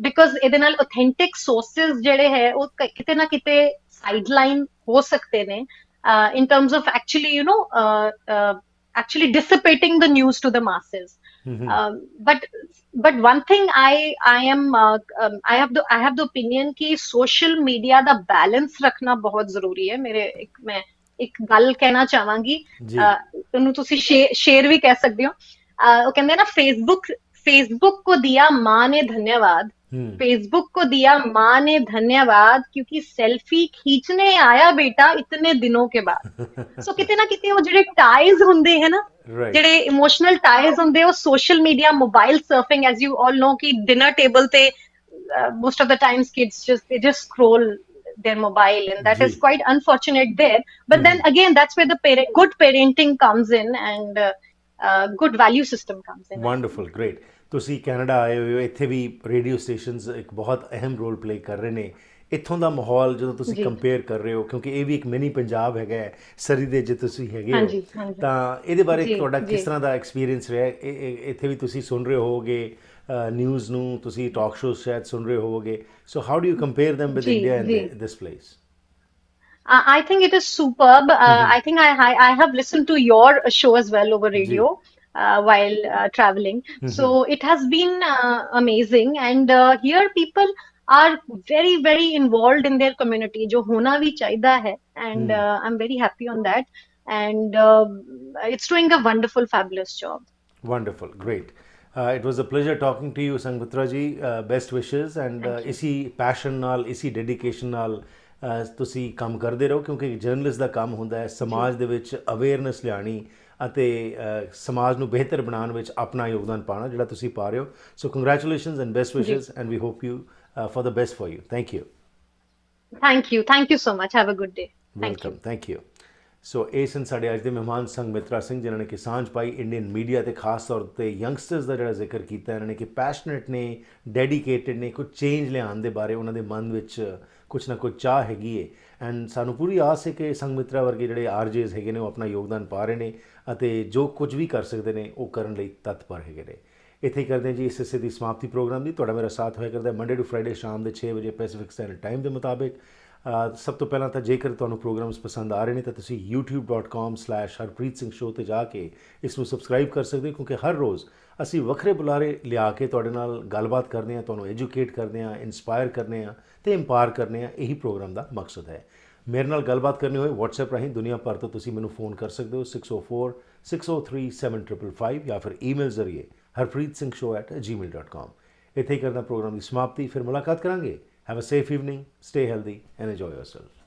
Because ਇਹਦੇ ਨਾਲ authentic sources ਜਿਹੜੇ ਹੈ ਉਹ ਕਿਤੇ ਨਾ ਕਿਤੇ ਸਾਈਡਲਾਈਨ ਹੋ ਸਕਦੇ ਨੇ in terms of actually, you know, actually dissipating the news to the masses. But one thing I have the opinion कि social media ਦਾ balance ਰੱਖਣਾ ਬਹੁਤ ਜ਼ਰੂਰੀ ਹੈ. ਮੈਂ ਇੱਕ ਗੱਲ ਕਹਿਣਾ ਚਾਹਾਂਗੀ, ਉਹਨੂੰ ਤੁਸੀਂ ਸ਼ੇਅਰ ਵੀ ਕਹਿ ਸਕਦੇ ਹੋ. ਉਹ ਕਹਿੰਦੇ ਨਾ फेसबुक को दिया माँ ने धन्यवाद, फेसबुक को दिया माँ ने धन्यवाद क्योंकि सेल्फी खींचने आया बेटा इतने दिनों के बाद. सो किते ना किते वो ਜਿਹੜੇ ਟਾਈਜ਼ ਹੁੰਦੇ ਹੈ ਨਾ, ਜਿਹੜੇ ਇਮੋਸ਼ਨਲ ਟਾਈਜ਼ ਹੁੰਦੇ ਉਹ social media, mobile surfing, as you all know ਕਿ ਡਿਨਰ ਟੇਬਲ ਤੇ most of the times kids just scroll their mobile, and that is quite unfortunate there. But then again, that's where the good parenting comes in, and good value system comes in. Wonderful, great. ਤੁਸੀਂ Canada ਆਏ ਹੋਏ ਹੋ, ਇੱਥੇ ਵੀ radio stations ਇੱਕ ਬਹੁਤ ਅਹਿਮ role play ਕਰ ਰਹੇ ਨੇ. ਇੱਥੋਂ ਦਾ ਮਾਹੌਲ ਜਦੋਂ ਤੁਸੀਂ ਕੰਪੇਅਰ ਕਰ ਰਹੇ ਹੋ, ਕਿਉਂਕਿ ਇਹ ਵੀ ਇੱਕ ਮਿਨੀ ਪੰਜਾਬ ਹੈਗਾ ਸਰੀ ਦੇ ਜੇ ਤੁਸੀਂ ਹੈਗੇ ਹੋ, ਤਾਂ ਇਹਦੇ ਬਾਰੇ ਤੁਹਾਡਾ ਕਿਸ ਤਰ੍ਹਾਂ ਦਾ ਐਕਸਪੀਰੀਅੰਸ ਰਿਹਾ? ਇੱਥੇ ਵੀ ਤੁਸੀਂ ਸੁਣ ਰਹੇ ਹੋਵੋਗੇ ਨਿਊਜ਼ ਨੂੰ, ਤੁਸੀਂ ਟਾਕ ਸ਼ੋਅ ਸ਼ਾਇਦ ਸੁਣ ਰਹੇ ਹੋਵੋਗੇ. So how do you compare them with India and this place? I think it is superb. I think I have listened to your show as well over radio while traveling. So it has been amazing. And here people are very, very involved in their community, jo hona bhi chahiye hai. And I'm very happy on that. And it's doing a wonderful, fabulous job. Wonderful, great. It was a pleasure talking to you, Sangmitra ji. Best wishes, and isi passion naal, isi dedication naal ਤੁਸੀਂ ਕੰਮ ਕਰਦੇ ਰਹੋ, ਕਿਉਂਕਿ journalist ਦਾ ਕੰਮ ਹੁੰਦਾ ਹੈ ਸਮਾਜ ਦੇ ਵਿੱਚ ਅਵੇਅਰਨੈਸ ਲਿਆਉਣੀ ਅਤੇ ਸਮਾਜ ਨੂੰ ਬਿਹਤਰ ਬਣਾਉਣ ਵਿੱਚ ਆਪਣਾ ਯੋਗਦਾਨ ਪਾਉਣਾ, ਜਿਹੜਾ ਤੁਸੀਂ ਪਾ ਰਹੇ ਹੋ. So congratulations and best wishes, and we hope you for the best for you. Thank you so much. Have a good day. Welcome. Thank you. ਸੋ ਇਹ ਸਨ ਸਾਡੇ ਅੱਜ ਦੇ ਮਹਿਮਾਨ ਸੰਗਮਿਤਰਾ ਸਿੰਘ, ਜਿਨ੍ਹਾਂ ਨੇ ਕਿ ਸਾਂਝ ਪਾਈ ਇੰਡੀਅਨ ਮੀਡੀਆ ਤੇ ਖਾਸ ਤੌਰ 'ਤੇ ਯੰਗਸਟਰਸ ਦਾ ਜਿਹੜਾ ਜ਼ਿਕਰ ਕੀਤਾ ਇਹਨਾਂ ਨੇ ਕਿ ਪੈਸ਼ਨੇਟ ਨੇ, ਡੈਡੀਕੇਟਿਡ ਨੇ, ਕੁਝ ਚੇਂਜ ਲਿਆਉਣ ਦੇ ਬਾਰੇ ਉਹਨਾਂ ਦੇ ਮਨ ਵਿੱਚ ਕੁਛ ਨਾ ਕੁਛ ਚਾਹ ਹੈਗੀ ਹੈ. ਐਂਡ ਸਾਨੂੰ ਪੂਰੀ ਆਸ ਹੈ ਕਿ ਸੰਗਮਿਤਰਾ ਵਰਗੇ ਜਿਹੜੇ RJs ਹੈਗੇ ਨੇ ਉਹ ਆਪਣਾ ਯੋਗਦਾਨ ਪਾ ਰਹੇ ਨੇ ਅਤੇ ਜੋ ਕੁਝ ਵੀ ਕਰ ਸਕਦੇ ਨੇ ਉਹ ਕਰਨ ਲਈ ਤਤਪਰ ਹੈਗੇ ਨੇ. ਇੱਥੇ ਹੀ ਕਰਦੇ ਹਾਂ ਜੀ ਇਸ ਹਿੱਸੇ ਦੀ ਸਮਾਪਤੀ ਪ੍ਰੋਗਰਾਮ ਦੀ. ਤੁਹਾਡਾ ਮੇਰਾ ਸਾਥ ਹੋਇਆ ਕਰਦਾ ਮੰਡੇ ਟੂ ਫਰਾਈਡੇ ਸ਼ਾਮ ਦੇ 6 ਵਜੇ ਪੈਸੀਫਿਕ ਸਟੈਂਡਰਡ ਟਾਈਮ ਦੇ ਮੁਤਾਬਿਕ. ਸਭ ਤੋਂ ਪਹਿਲਾਂ ਤਾਂ ਜੇਕਰ ਤੁਹਾਨੂੰ ਪ੍ਰੋਗਰਾਮਸ ਪਸੰਦ ਆ ਰਹੇ ਨੇ ਤਾਂ ਤੁਸੀਂ youtube.com/ਹਰਪ੍ਰੀਤ ਸਿੰਘ ਸ਼ੋਅ 'ਤੇ ਜਾ ਕੇ ਇਸ ਨੂੰ ਸਬਸਕ੍ਰਾਈਬ ਕਰ ਸਕਦੇ ਹੋ, ਕਿਉਂਕਿ ਹਰ ਰੋਜ਼ ਅਸੀਂ ਵੱਖਰੇ ਬੁਲਾਰੇ ਲਿਆ ਕੇ ਤੁਹਾਡੇ ਨਾਲ ਗੱਲਬਾਤ ਕਰਦੇ ਹਾਂ, ਤੁਹਾਨੂੰ ਐਜੂਕੇਟ ਕਰਦੇ ਹਾਂ, ਇੰਸਪਾਇਰ ਕਰਦੇ ਹਾਂ ਅਤੇ ਇੰਪਾਵਰ ਕਰਦੇ ਹਾਂ. ਇਹੀ ਪ੍ਰੋਗਰਾਮ ਦਾ ਮਕਸਦ ਹੈ. ਮੇਰੇ ਨਾਲ ਗੱਲਬਾਤ ਕਰਨੀ ਹੋਏ WhatsApp ਰਾਹੀਂ ਦੁਨੀਆ ਭਰ ਤੋਂ ਤੁਸੀਂ ਮੈਨੂੰ ਫੋਨ ਕਰ ਸਕਦੇ ਹੋ 604-603-7555 ਜਾਂ ਫਿਰ ਈਮੇਲ ਜ਼ਰੀਏ harpreetsingh@gmail.com. ਇੱਥੇ ਹੀ ਕਰਦਾ ਪ੍ਰੋਗਰਾਮ ਦੀ ਸਮਾਪਤੀ. ਫਿਰ ਮੁਲਾਕਾਤ ਕਰਾਂਗੇ. Have a safe evening, stay healthy and enjoy yourself.